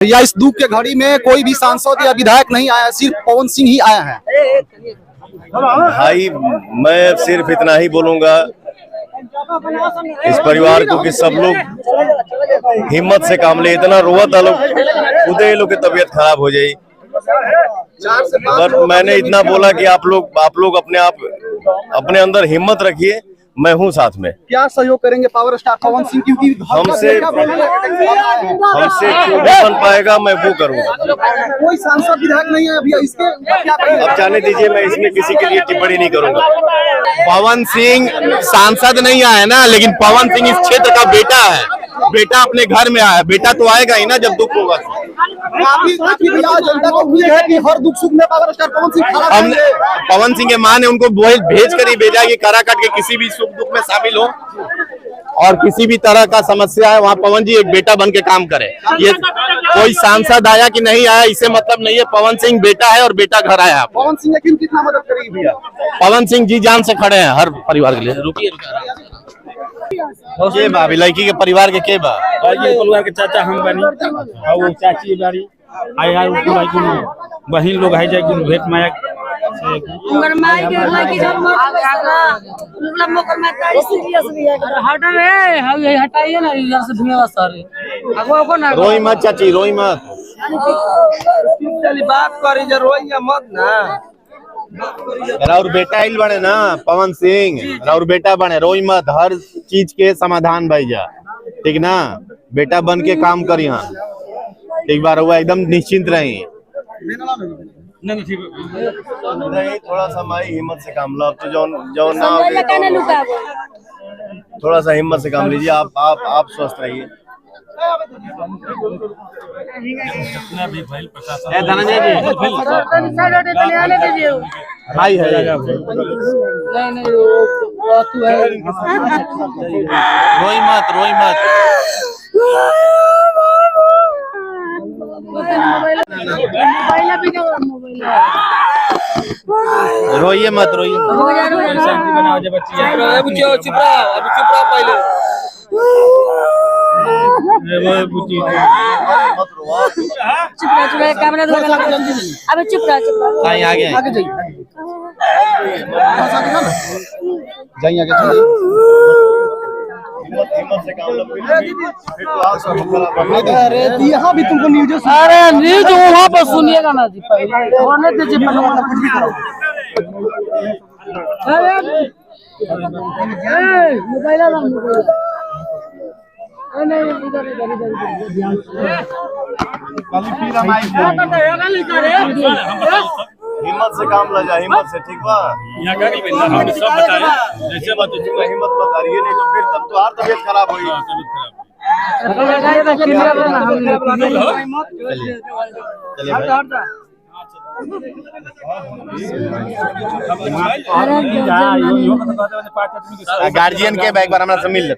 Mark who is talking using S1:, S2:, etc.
S1: या इस दुख के घड़ी में कोई भी सांसद या विधायक नहीं आया, सिर्फ पवन सिंह ही आया है।
S2: भाई मैं सिर्फ इतना ही बोलूंगा इस परिवार को कि सब लोग हिम्मत से काम ले। इतना रोवत लोग खुद ही लोग की तबीयत खराब हो जाए। बट मैंने इतना बोला कि आप लोग अपने अंदर हिम्मत रखिए, मैं हूं साथ में।
S1: क्या सहयोग करेंगे पावर स्टार पवन सिंह, क्योंकि
S2: हमसे जो भी बन पाएगा मैं वो करूंगा।
S1: कोई सांसद विधायक नहीं है अभी, इसके क्या करेंगे?
S2: अब जाने दीजिए, मैं इसमें किसी के लिए टिप्पणी नहीं करूंगा।
S3: पवन सिंह सांसद नहीं आया ना, लेकिन पवन सिंह इस क्षेत्र का बेटा है। बेटा अपने घर में आया, बेटा तो आएगा ही ना जब दुख होगा।
S1: काफी जनता को उम्मीद है कि हर दुख सुख में पावर स्टार पवन सिंह खड़ा
S3: हमने पवन सिंह के मां ने उनको भेज कर ही भेजा कि करा काट के किसी भी सुख दुख में शामिल हो और किसी भी तरह का समस्या है वहाँ पवन जी एक बेटा बन के काम करे। ये कोई सांसद आया कि नहीं आया इससे मतलब नहीं है, पवन सिंह बेटा है और बेटा घर आया।
S1: पवन सिंह लेकिन कितना मदद करेगी भैया?
S3: पवन सिंह जी जान से खड़े हैं हर परिवार के लिए। रुकिए के बा लड़की के परिवार के बा
S4: परिवार के चाचा हम बनी और वो चाची बारी आया बहन लोग है जाए भेंट माया
S5: उमर माई के लड़की जब मर गया मोकर में तारी सीरियस भी है। हटा रे हम हटाइए ना इधर से धुआं सारे अगो ना
S3: रोई मत चाची, रोई मत।
S6: चली बात करी जे रोई मत ना।
S3: और बेटा इल बने ना पवन सिंह, और बेटा बने, रोई मत। हर चीज के समाधान भाई जा, ठीक ना? बेटा बन के काम कर यहाँ, एक बार हुआ एकदम निश्चिंत रही।
S2: नहीं, थोड़ा सा माई हिम्मत से काम लो। अब तो जो ना थोड़ा सा हिम्मत से काम लीजिए। आप स्वस्थ रहिए।
S3: धनंजय जी भाई है रोई मत, रोई मत। रोइए मत, रोइए।
S6: चुप रहा पहले।
S5: चुप रहा कैमरा अबे चुप रहा
S3: आगे
S1: आगे जाइए, आगे
S2: हिम्मत से काम लो।
S1: अरे यहाँ भी तुमको न्यूज
S5: वहाँ पर सुनिएगा ना जी, पहले होने दीजिए।
S2: हिम्मत से काम ला जा, हिम्मत से, ठीक बा?
S4: हम सब बताए जैसे बात
S2: हिम्मत बता रही है, नहीं तो फिर तब तो और तबीयत खराब होगी।
S3: गार्जियन के एक बार हमारा से मिल ले।